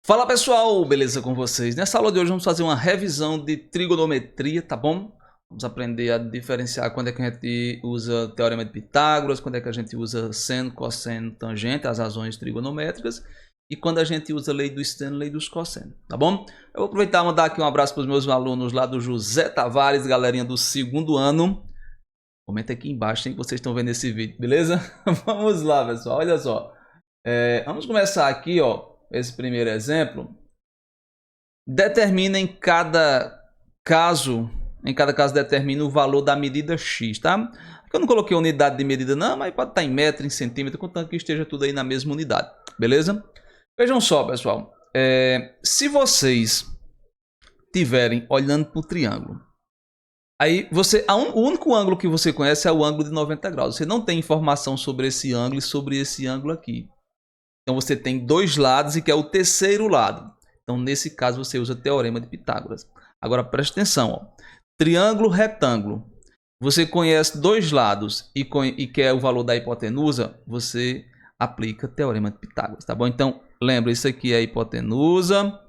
Fala pessoal, beleza com vocês? Nessa aula de hoje vamos fazer uma revisão de trigonometria, tá bom? Vamos aprender a diferenciar quando é que a gente usa teorema de Pitágoras, quando é que a gente usa seno, cosseno, tangente, as razões trigonométricas, e quando a gente usa lei do seno, lei dos cossenos, tá bom? Eu vou aproveitar e mandar aqui um abraço para os meus alunos lá do José Tavares, galerinha do segundo ano. Comenta aqui embaixo, hein, que vocês estão vendo esse vídeo, beleza? Vamos lá, pessoal, olha só. Vamos começar aqui, ó. Esse primeiro exemplo, determina em cada caso determina o valor da medida x, tá? Aqui eu não coloquei unidade de medida não, mas pode estar em metro, em centímetro, contanto que esteja tudo aí na mesma unidade, beleza? Vejam só, pessoal, se vocês tiverem olhando para o triângulo, aí o único ângulo que você conhece é o ângulo de 90 graus, você não tem informação sobre esse ângulo e sobre esse ângulo aqui. Então você tem dois lados e que é o terceiro lado. Então nesse caso você usa o teorema de Pitágoras. Agora preste atenção, ó. Triângulo retângulo. Você conhece dois lados e quer o valor da hipotenusa, você aplica o teorema de Pitágoras, tá bom? Então lembra, isso aqui é a hipotenusa,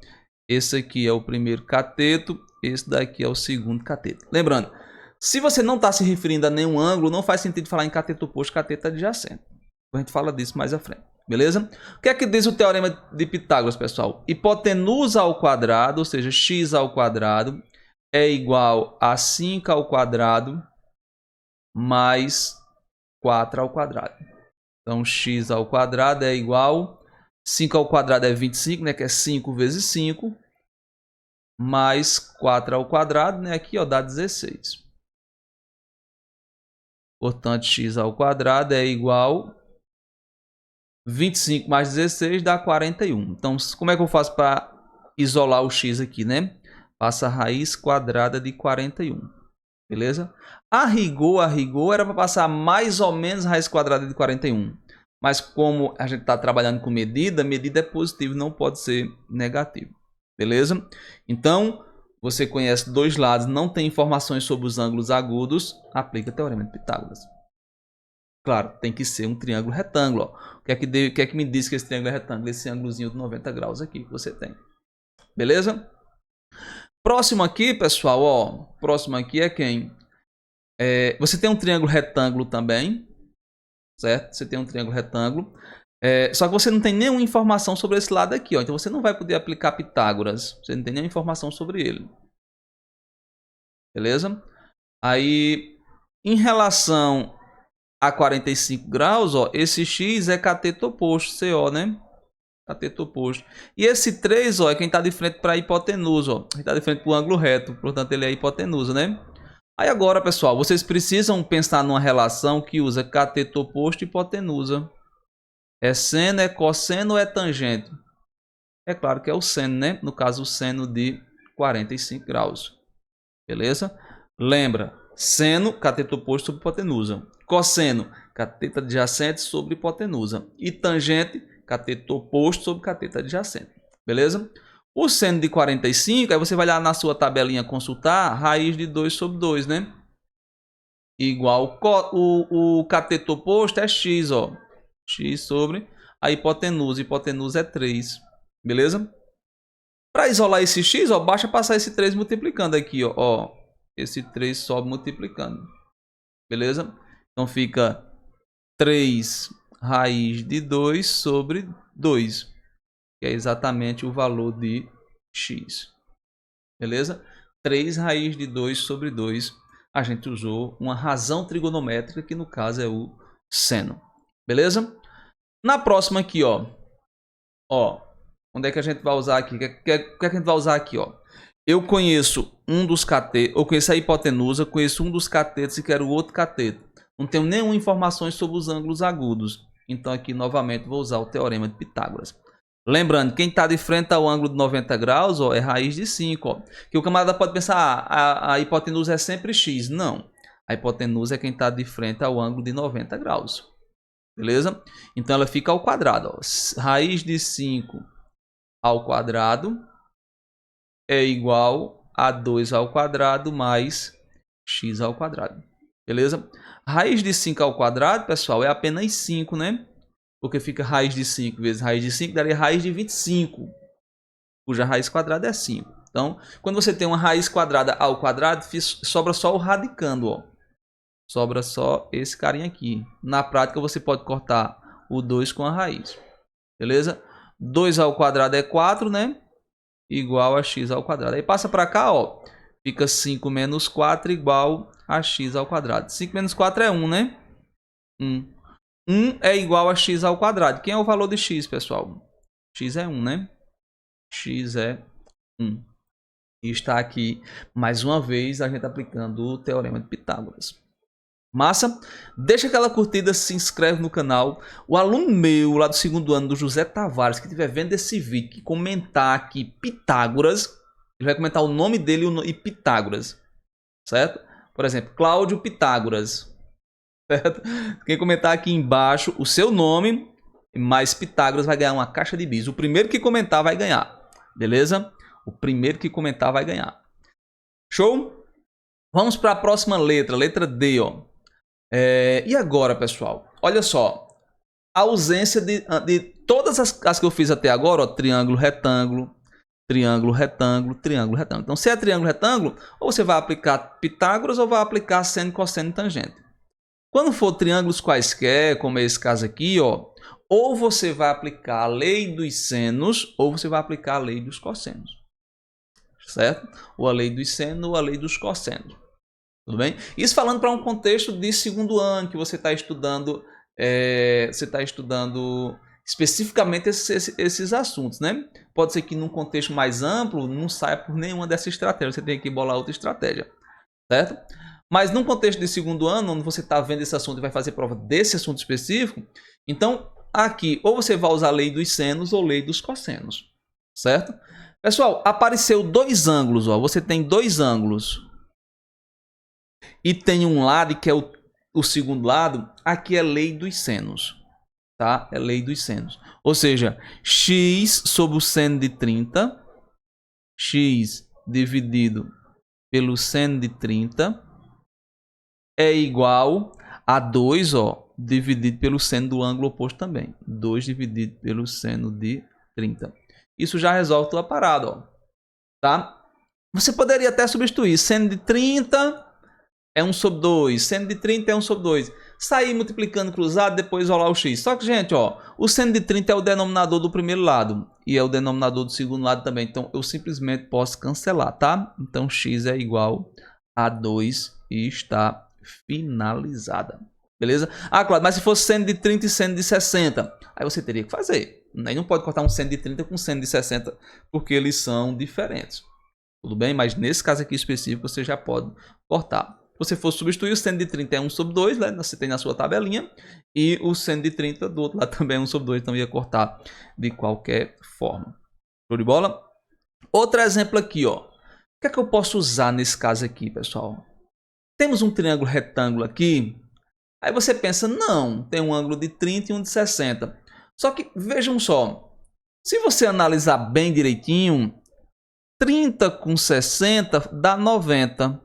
esse aqui é o primeiro cateto, esse daqui é o segundo cateto. Lembrando, se você não está se referindo a nenhum ângulo, não faz sentido falar em cateto oposto, cateto adjacente. A gente fala disso mais à frente. Beleza? O que é que diz o teorema de Pitágoras, pessoal? Hipotenusa ao quadrado, ou seja, x ao quadrado, é igual a 5 ao quadrado mais 4 ao quadrado. Então, x ao quadrado é igual... 5 ao quadrado é 25, né? Que é 5 vezes 5. Mais 4 ao quadrado, né? Aqui, ó, dá 16. Portanto, x ao quadrado é igual... 25 mais 16 dá 41. Então, como é que eu faço para isolar o x aqui, né? Passa a raiz quadrada de 41. Beleza? A rigor era para passar mais ou menos a raiz quadrada de 41. Mas como a gente está trabalhando com medida, medida é positivo, não pode ser negativo. Beleza? Então, você conhece dois lados, não tem informações sobre os ângulos agudos, aplica o teorema de Pitágoras. Claro, tem que ser um triângulo retângulo. Ó. O que é que me diz que esse triângulo é retângulo? Esse ângulozinho de 90 graus aqui que você tem. Beleza? Próximo aqui, pessoal, ó. Próximo aqui é quem? Você tem um triângulo retângulo também. Certo? Você tem um triângulo retângulo. Só que você não tem nenhuma informação sobre esse lado aqui. Ó. Então você não vai poder aplicar Pitágoras. Você não tem nenhuma informação sobre ele. Beleza? Aí, em relação a 45 graus, ó, esse x é cateto oposto, CO, né? Cateto oposto. E esse 3, ó, é quem está de frente para a hipotenusa, ó. Ele está de frente para o ângulo reto, portanto ele é a hipotenusa, né? Aí agora, pessoal, vocês precisam pensar numa relação que usa cateto oposto e hipotenusa. É seno, é cosseno ou é tangente? É claro que é o seno, né? No caso, o seno de 45 graus. Beleza? Lembra, seno, cateto oposto sobre hipotenusa. Cosseno, cateto adjacente sobre hipotenusa. E tangente, cateto oposto sobre cateto adjacente. Beleza? O seno de 45, aí você vai lá na sua tabelinha consultar, raiz de 2 sobre 2, né? Igual o cateto oposto é x, ó. X sobre a hipotenusa. Hipotenusa é 3. Beleza? Para isolar esse x, ó, basta passar esse 3 multiplicando aqui, ó. Esse 3 sobe multiplicando. Beleza? Então fica 3 raiz de 2 sobre 2. Que é exatamente o valor de x. Beleza? 3 raiz de 2 sobre 2. A gente usou uma razão trigonométrica, que no caso é o seno. Beleza? Na próxima aqui, ó. Onde é que a gente vai usar aqui? O que é que a gente vai usar aqui, ó? Eu conheço um dos catetos, eu conheço a hipotenusa, conheço um dos catetos e quero o outro cateto. Não tenho nenhuma informação sobre os ângulos agudos. Então aqui novamente vou usar o teorema de Pitágoras. Lembrando, quem está de frente ao ângulo de 90 graus, ó, é raiz de 5. Ó. Que o camarada pode pensar, a hipotenusa é sempre x. Não. A hipotenusa é quem está de frente ao ângulo de 90 graus. Beleza? Então ela fica ao quadrado. Ó. Raiz de 5 ao quadrado é igual a 2 ao quadrado mais x ao quadrado. Beleza? Raiz de 5 ao quadrado, pessoal, é apenas 5, né? Porque fica raiz de 5 vezes raiz de 5, daria raiz de 25. cuja raiz quadrada é 5. Então, quando você tem uma raiz quadrada ao quadrado, sobra só o radicando, ó. Sobra só esse carinha aqui. Na prática, você pode cortar o 2 com a raiz. Beleza? 2 ao quadrado é 4, né? Igual a x ao quadrado. Aí passa para cá, ó. Fica 5 menos 4 igual a x ao quadrado. 5 menos 4 é 1, né? 1. 1 é igual a x ao quadrado. Quem é o valor de x, pessoal? X é 1, né? X é 1. E está aqui, mais uma vez, a gente aplicando o Teorema de Pitágoras. Massa? Deixa aquela curtida, se inscreve no canal. O aluno meu, lá do 2º ano, do José Tavares, que estiver vendo esse vídeo, que comentar aqui Pitágoras, ele vai comentar o nome dele e Pitágoras. Certo? Por exemplo, Cláudio Pitágoras. Certo? Quem comentar aqui embaixo o seu nome mais Pitágoras vai ganhar uma caixa de bis. O primeiro que comentar vai ganhar. Beleza? O primeiro que comentar vai ganhar. Show? Vamos para a próxima letra. Letra D, ó. E agora, pessoal? Olha só. A ausência de todas as que eu fiz até agora, ó. Triângulo, retângulo, triângulo, retângulo, triângulo, retângulo. Então, se é triângulo, retângulo, ou você vai aplicar Pitágoras ou vai aplicar seno, cosseno e tangente. Quando for triângulos quaisquer, como é esse caso aqui, ó, ou você vai aplicar a lei dos senos, ou você vai aplicar a lei dos cossenos. Certo? Ou a lei dos senos ou a lei dos cossenos. Tudo bem? Isso falando para um contexto de 2º ano, que você está estudando, especificamente esses assuntos, né? Pode ser que num contexto mais amplo não saia por nenhuma dessas estratégias, você tem que bolar outra estratégia, certo? Mas num contexto de 2º ano, onde você está vendo esse assunto e vai fazer prova desse assunto específico, então aqui ou você vai usar a lei dos senos ou lei dos cossenos, certo? Pessoal, apareceu 2 ângulos, ó. Você tem 2 ângulos e tem um lado que é o segundo lado. Aqui é lei dos senos, tá? É lei dos senos. Ou seja, x sobre o seno de 30, x dividido pelo seno de 30 é igual a 2, ó, dividido pelo seno do ângulo oposto também. 2 dividido pelo seno de 30. Isso já resolve a tua parada, ó. Tá? Você poderia até substituir. Seno de 30 é 1 sobre 2. Seno de 30 é 1 sobre 2. Sair multiplicando cruzado, depois isolar o x. Só que, gente, ó, o seno de 30 é o denominador do primeiro lado. E é o denominador do segundo lado também. Então, eu simplesmente posso cancelar, tá? Então, x é igual a 2 e está finalizada. Beleza? Ah, claro, mas se fosse seno de 30 e seno de 60, aí você teria que fazer. Aí não pode cortar um seno de 30 com um seno de 60, porque eles são diferentes. Tudo bem? Mas nesse caso aqui específico, você já pode cortar. Se você for substituir, o seno de 30 é 1 sobre 2, né? Você tem na sua tabelinha. E o seno de 30 do outro lado também é 1 sobre 2, então ia cortar de qualquer forma. Show de bola? Outro exemplo aqui, ó. O que é que eu posso usar nesse caso aqui, pessoal? Temos um triângulo retângulo aqui. Aí você pensa, não, tem um ângulo de 30 e um de 60. Só que, vejam só, se você analisar bem direitinho, 30 com 60 dá 90.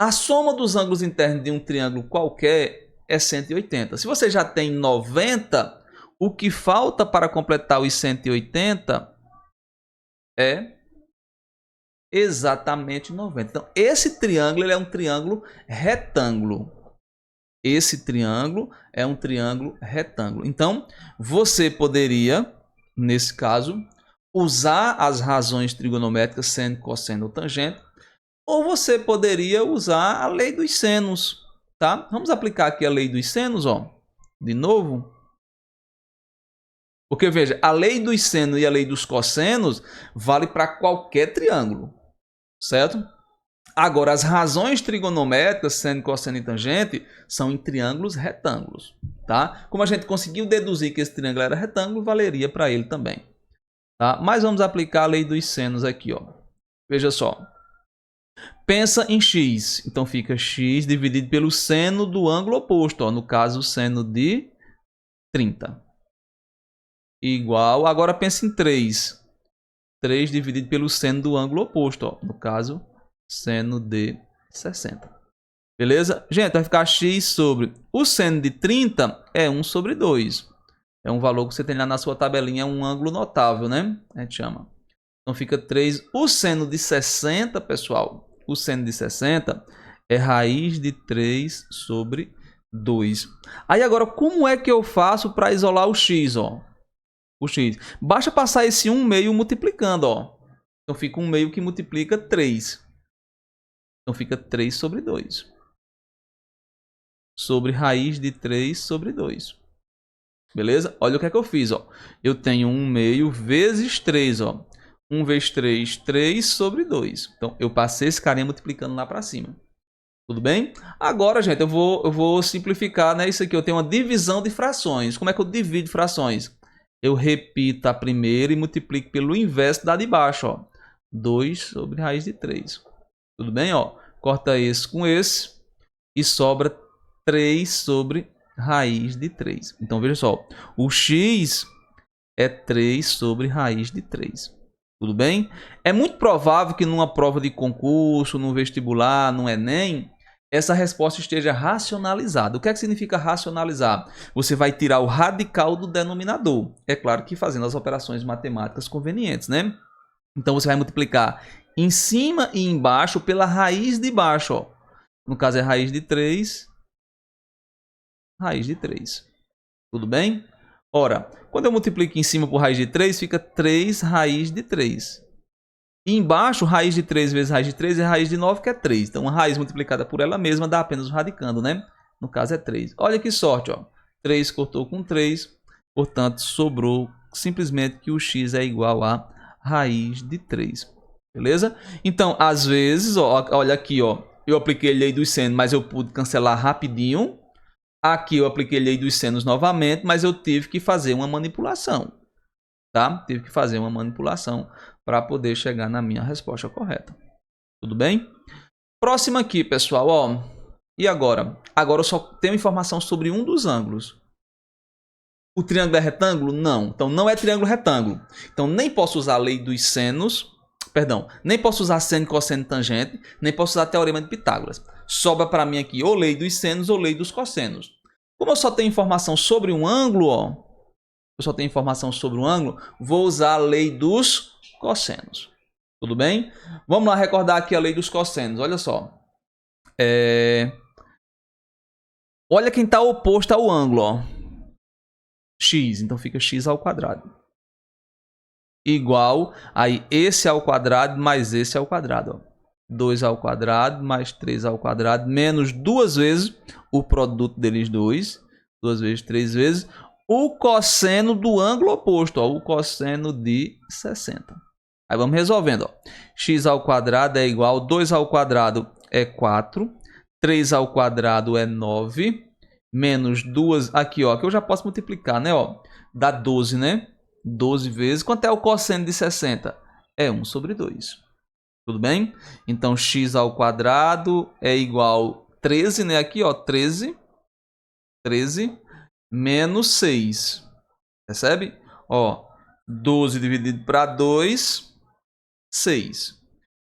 A soma dos ângulos internos de um triângulo qualquer é 180. Se você já tem 90, o que falta para completar os 180 é exatamente 90. Então, esse triângulo ele é um triângulo retângulo. Esse triângulo é um triângulo retângulo. Então, você poderia, nesse caso, usar as razões trigonométricas seno, cosseno ou tangente, ou você poderia usar a lei dos senos, tá? Vamos aplicar aqui a lei dos senos, ó, de novo. Porque, veja, a lei dos senos e a lei dos cossenos vale para qualquer triângulo, certo? Agora, as razões trigonométricas, seno, cosseno e tangente, são em triângulos retângulos, tá? Como a gente conseguiu deduzir que esse triângulo era retângulo, valeria para ele também, tá? Mas vamos aplicar a lei dos senos aqui, ó. Veja só. Pensa em x, então fica x dividido pelo seno do ângulo oposto, ó, no caso, o seno de 30. Igual, agora pensa em 3. 3 dividido pelo seno do ângulo oposto, ó, no caso, seno de 60. Beleza? Gente, vai ficar x sobre o seno de 30 é 1 sobre 2. É um valor que você tem lá na sua tabelinha, um ângulo notável, né? A gente chama. Então fica 3. O seno de 60, pessoal, o seno de 60 é raiz de 3 sobre 2. Aí agora, como é que eu faço para isolar o x, ó? O x. Basta passar esse 1 meio multiplicando, ó. Então fica 1 meio que multiplica 3. Então fica 3 sobre 2. Sobre raiz de 3 sobre 2. Beleza? Olha o que é que eu fiz, ó. Eu tenho 1 meio vezes 3, ó. 1 vezes 3, 3 sobre 2. Então, eu passei esse carinha multiplicando lá para cima. Tudo bem? Agora, gente, eu vou simplificar, né? Isso aqui, eu tenho uma divisão de frações. Como é que eu divido frações? Eu repito a primeira e multiplico pelo inverso da de baixo, ó. 2 sobre raiz de 3. Tudo bem, ó? Corta esse com esse e sobra 3 sobre raiz de 3. Então, veja só. O x é 3 sobre raiz de 3. Tudo bem? É muito provável que numa prova de concurso, num vestibular, no Enem, essa resposta esteja racionalizada. O que é que significa racionalizar? Você vai tirar o radical do denominador. É claro que fazendo as operações matemáticas convenientes, né? Então, você vai multiplicar em cima e embaixo pela raiz de baixo, ó. No caso é raiz de 3. Raiz de 3. Tudo bem? Ora, quando eu multiplico em cima por raiz de 3, fica 3 raiz de 3. E embaixo, raiz de 3 vezes raiz de 3 é raiz de 9, que é 3. Então, uma raiz multiplicada por ela mesma dá apenas o radicando, né? No caso é 3. Olha que sorte, ó. 3 cortou com 3. Portanto, sobrou simplesmente que o x é igual a raiz de 3. Beleza? Então, às vezes, ó, olha aqui, ó. Eu apliquei a lei dos senos, mas eu pude cancelar rapidinho. Aqui eu apliquei a lei dos senos novamente, mas eu tive que fazer uma manipulação. Tá? Tive que fazer uma manipulação para poder chegar na minha resposta correta. Tudo bem? Próximo aqui, pessoal. Ó. E agora? Agora eu só tenho informação sobre um dos ângulos. O triângulo é retângulo? Não. Então não é triângulo retângulo. Então nem posso usar a lei dos senos. Perdão. Nem posso usar seno, cosseno, tangente. Nem posso usar teorema de Pitágoras. Sobra para mim aqui ou lei dos senos ou lei dos cossenos. Como eu só tenho informação sobre um ângulo, ó. Eu só tenho informação sobre um ângulo, vou usar a lei dos cossenos. Tudo bem? Vamos lá recordar aqui a lei dos cossenos. Olha só. Olha quem está oposto ao ângulo, ó. X. Então fica x ao quadrado. Igual, aí esse ao quadrado mais esse ao quadrado, ó. 2 ao quadrado mais 3 ao quadrado menos duas vezes o produto deles dois. 2 vezes, 3 vezes. O cosseno do ângulo oposto, ó, o cosseno de 60. Aí vamos resolvendo. Ó. X ao quadrado é igual, 2 ao quadrado é 4, 3 ao quadrado é 9, menos 2, aqui ó, que eu já posso multiplicar, né? Ó, dá 12, né? 12 vezes, quanto é o cosseno de 60? É 1 sobre 2. Tudo bem? Então, x ao quadrado é igual 13, né? Aqui ó, 13 menos 6. Percebe? Ó, 12 dividido para 2, 6.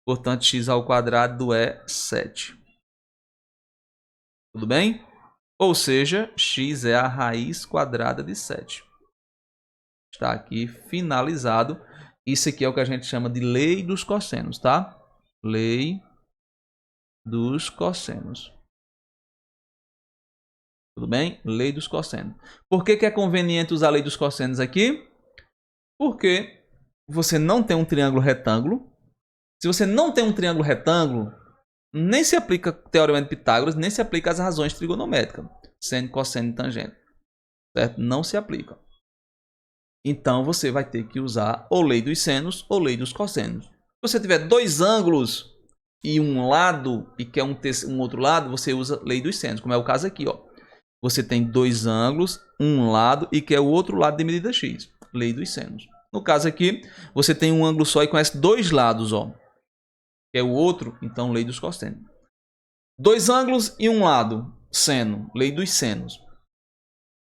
Portanto, x ao quadrado é 7. Tudo bem? Ou seja, x é a raiz quadrada de 7. Está aqui finalizado. Isso aqui é o que a gente chama de lei dos cossenos, tá? Lei dos cossenos. Tudo bem? Lei dos cossenos. Por que é conveniente usar a lei dos cossenos aqui? Porque você não tem um triângulo retângulo. Se você não tem um triângulo retângulo, nem se aplica o teorema de Pitágoras, nem se aplica as razões trigonométricas. Seno, cosseno e tangente. Certo? Não se aplica. Então, você vai ter que usar ou lei dos senos ou lei dos cossenos. Se você tiver dois ângulos e um lado e quer um outro lado, você usa lei dos senos, como é o caso aqui, ó. Você tem dois ângulos, um lado e quer o outro lado de medida x. Lei dos senos. No caso aqui, você tem um ângulo só e conhece dois lados, ó. Quer o outro, então lei dos cossenos. Dois ângulos e um lado, seno, lei dos senos.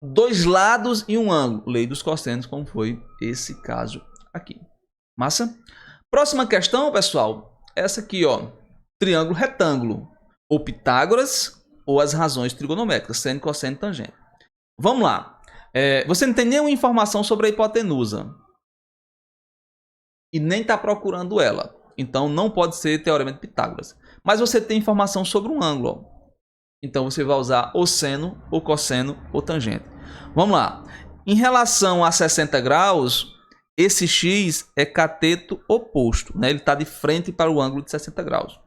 Dois lados e um ângulo, lei dos cossenos, como foi esse caso aqui. Massa? Próxima questão, pessoal, essa aqui, ó. Triângulo retângulo, ou Pitágoras, ou as razões trigonométricas, seno, cosseno e tangente. Vamos lá. Você não tem nenhuma informação sobre a hipotenusa. e nem está procurando ela. Então não pode ser teorema de Pitágoras. Mas você tem informação sobre um ângulo. Ó. Então você vai usar o seno, o cosseno ou tangente. Vamos lá. Em relação a 60 graus, esse x é cateto oposto. Né? Ele está de frente para o ângulo de 60 graus.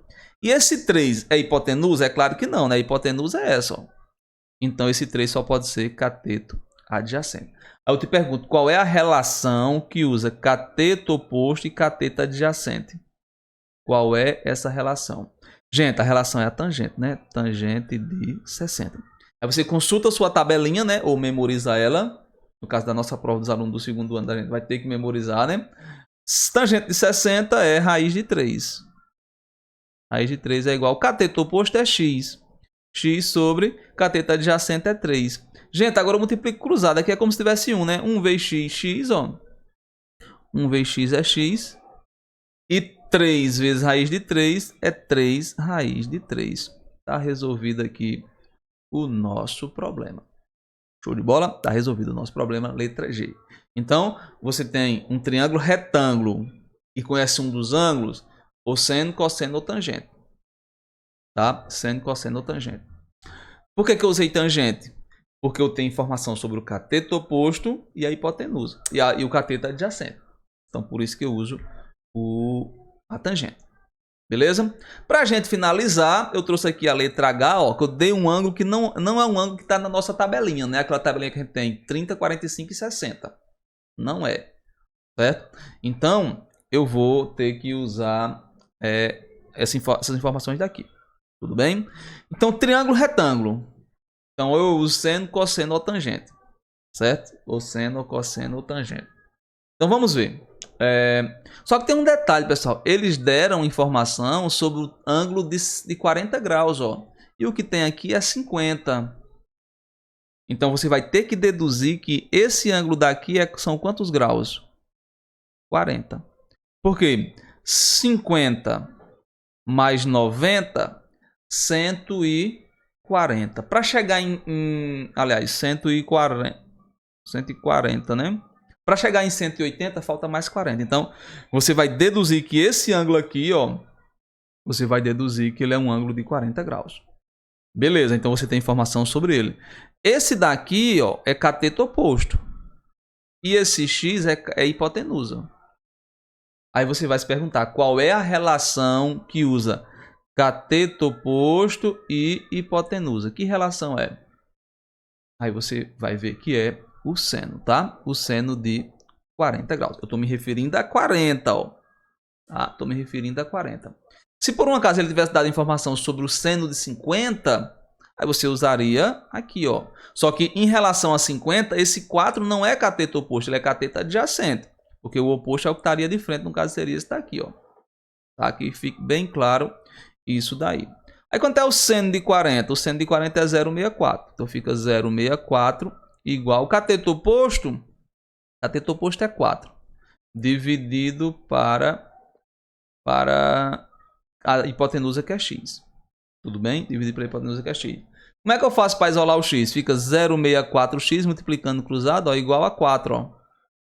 E esse 3 é hipotenusa? É claro que não. Né? A hipotenusa é essa. Ó. Então esse 3 só pode ser cateto adjacente. Aí eu te pergunto, qual é a relação que usa cateto oposto e cateto adjacente? Qual é essa relação? Gente, a relação é a tangente, né? Tangente de 60. Aí você consulta a sua tabelinha, né? Ou memoriza ela. No caso da nossa prova dos alunos do segundo ano, a gente vai ter que memorizar, né? Tangente de 60 é raiz de 3. Raiz de 3 é igual. Cateto oposto é x. X sobre cateto adjacente é 3. Gente, agora eu multiplico cruzado. Aqui é como se tivesse 1, né? 1 vezes x, x, ó. 1 vezes x é x. E 3 vezes raiz de 3 é 3 raiz de 3. Tá resolvido aqui o nosso problema. Show de bola? Tá resolvido o nosso problema, letra G. Então, você tem um triângulo retângulo e conhece um dos ângulos, ou seno, cosseno ou tangente. Tá? Seno, cosseno ou tangente. Por que eu usei tangente? Porque eu tenho informação sobre o cateto oposto e a hipotenusa. E o cateto adjacente. Então, por isso que eu uso a tangente. Beleza? Para a gente finalizar, eu trouxe aqui a letra H, ó, que eu dei um ângulo que não é um ângulo que está na nossa tabelinha, né? Aquela tabelinha que a gente tem 30, 45 e 60. Não é. Certo? Então, eu vou ter que usar essas informações daqui. Tudo bem? Então, triângulo retângulo. Então, eu uso seno, cosseno ou tangente. Certo? Ou seno, cosseno ou tangente. Então, vamos ver. Só que tem um detalhe, pessoal. Eles deram informação sobre o ângulo de 40 graus. Ó. E o que tem aqui é 50. Então, você vai ter que deduzir que esse ângulo daqui são quantos graus? 40. Por quê? 50 mais 90, 140. Para chegar aliás, 140, né? Para chegar em 180, falta mais 40. Então, você vai deduzir que esse ângulo aqui, ó, você vai deduzir que ele é um ângulo de 40 graus. Beleza, então você tem informação sobre ele. Esse daqui, ó, é cateto oposto. E esse x é hipotenusa. Aí você vai se perguntar qual é a relação que usa cateto oposto e hipotenusa. Que relação é? Aí você vai ver que é o seno, tá? O seno de 40 graus. Eu estou me referindo a 40, ó. Tá? Estou me referindo a 40. Se por um acaso ele tivesse dado informação sobre o seno de 50, aí você usaria aqui, ó. Só que em relação a 50, esse 4 não é cateto oposto, ele é cateto adjacente. Porque o oposto é o que estaria de frente, no caso seria esse daqui, ó. Tá? Que fique bem claro isso daí. Aí quanto é o seno de 40? O seno de 40 é 0,64. Então fica 0,64 igual. O cateto oposto é 4. Dividido para a hipotenusa que é x. Tudo bem? Dividido pela hipotenusa que é x. Como é que eu faço para isolar o x? Fica 0,64x multiplicando cruzado, ó, igual a 4. Ó.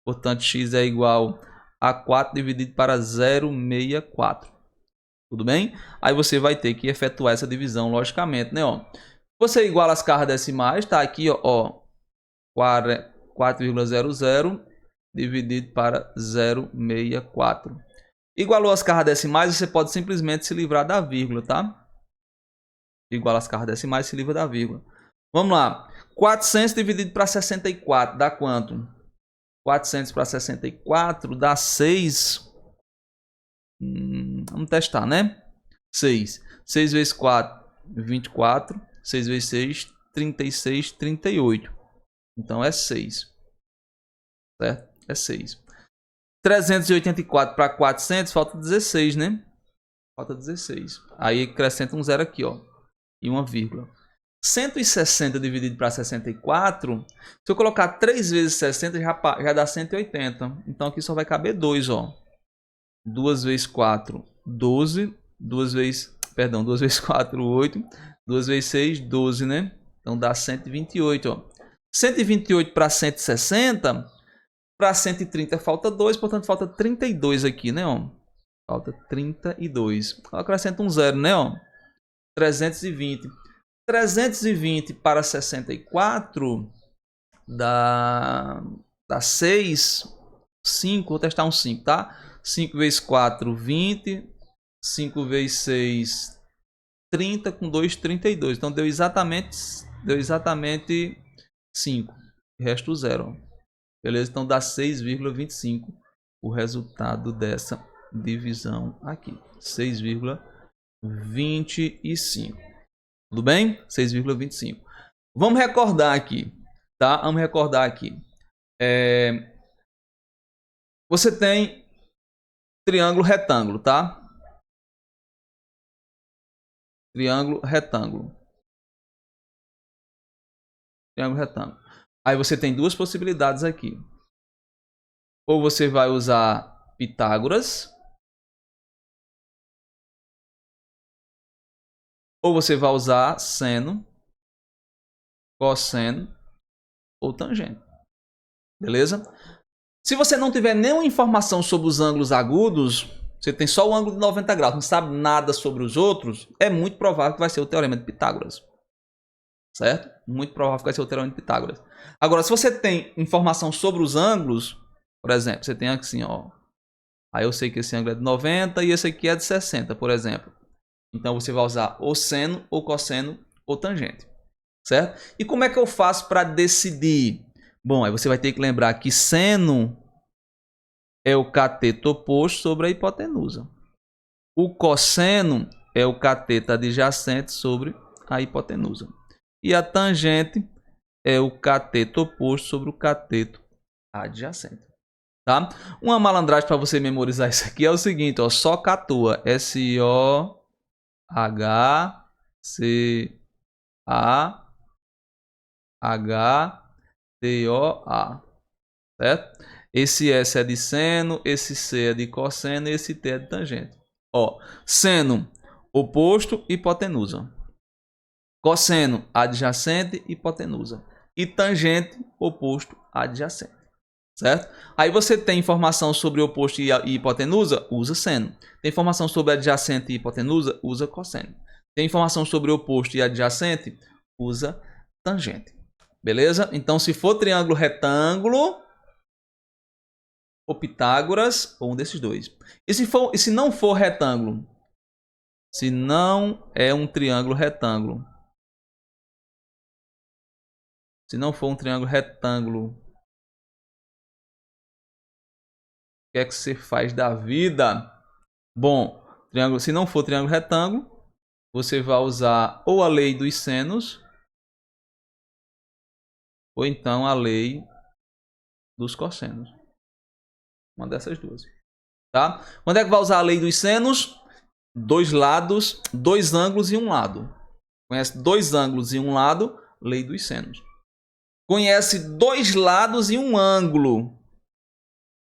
Portanto, x é igual a 4 dividido para 0,64. Tudo bem? Aí você vai ter que efetuar essa divisão, logicamente, né? Ó. Você iguala as cargas decimais, tá aqui, ó, 4,00 dividido para 0,64. Igualou as cargas decimais, você pode simplesmente se livrar da vírgula, tá? Iguala as cargas decimais, se livra da vírgula. Vamos lá. 400 dividido para 64 dá quanto? 400 para 64 dá 6. Vamos testar, né? 6. 6 vezes 4, 24. 6 vezes 6, 36, 38. Então é 6. Certo? É 6. 384 para 400, falta 16, né? Falta 16. Aí acrescenta um zero aqui, ó. E uma vírgula. 160 dividido para 64. Se eu colocar 3 vezes 60, já dá 180. Então aqui só vai caber 2, ó. 2 vezes 4, 12. 2 vezes 4, 8. 2 vezes 6, 12, né? Então dá 128, ó. 128 para 160 Para 130 falta 2, portanto falta 32 aqui, né, ó? Falta 32. Acrescenta um zero, né, ó? 320. 320 para 64 dá 6, 5, vou testar um 5, tá? 5 vezes 4, 20. 5 vezes 6, 30, com 2, 32. Então deu exatamente 5. O resto zero. Beleza? Então dá 6,25 o resultado dessa divisão aqui. 6,25. Tudo bem? 6,25. Vamos recordar aqui, tá? Vamos recordar aqui. Você tem triângulo retângulo, tá? Triângulo retângulo. Triângulo retângulo. Aí você tem duas possibilidades aqui. Ou você vai usar Pitágoras, ou você vai usar seno, cosseno ou tangente. Beleza? Se você não tiver nenhuma informação sobre os ângulos agudos, você tem só o ângulo de 90 graus, não sabe nada sobre os outros, é muito provável que vai ser o teorema de Pitágoras. Certo? Muito provável que vai ser o teorema de Pitágoras. Agora, se você tem informação sobre os ângulos, por exemplo, você tem aqui assim, ó. Aí eu sei que esse ângulo é de 90 e esse aqui é de 60, por exemplo. Então você vai usar ou seno, ou cosseno, ou tangente. Certo? E como é que eu faço para decidir? Bom, aí você vai ter que lembrar que seno é o cateto oposto sobre a hipotenusa. O cosseno é o cateto adjacente sobre a hipotenusa. E a tangente é o cateto oposto sobre o cateto adjacente. Tá? Uma malandragem para você memorizar isso aqui é o seguinte, ó, SOHCATOA, SOHCATOA, certo? Esse S é de seno, esse C é de cosseno e esse T é de tangente. Ó, seno, oposto, hipotenusa. Cosseno, adjacente, hipotenusa. E tangente, oposto, adjacente. Certo? Aí você tem informação sobre oposto e hipotenusa? Usa seno. Tem informação sobre adjacente e hipotenusa? Usa cosseno. Tem informação sobre oposto e adjacente? Usa tangente. Beleza? Então, se for triângulo retângulo, ou Pitágoras, ou um desses dois. E se não for retângulo? Se não é um triângulo retângulo. Se não for um triângulo retângulo, o que é que você faz da vida? Bom, triângulo, se não for triângulo retângulo, você vai usar ou a lei dos senos, ou então a lei dos cossenos. Uma dessas duas. Tá? Quando é que vai usar a lei dos senos? Dois lados, dois ângulos e um lado. Conhece dois ângulos e um lado? Lei dos senos. Conhece dois lados e um ângulo?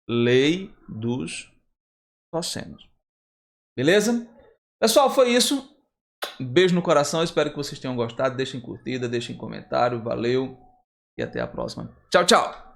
Lei dos cossenos. Beleza? Pessoal, foi isso. Um beijo no coração. Espero que vocês tenham gostado. Deixem curtida, deixem comentário. Valeu. E até a próxima. Tchau, tchau.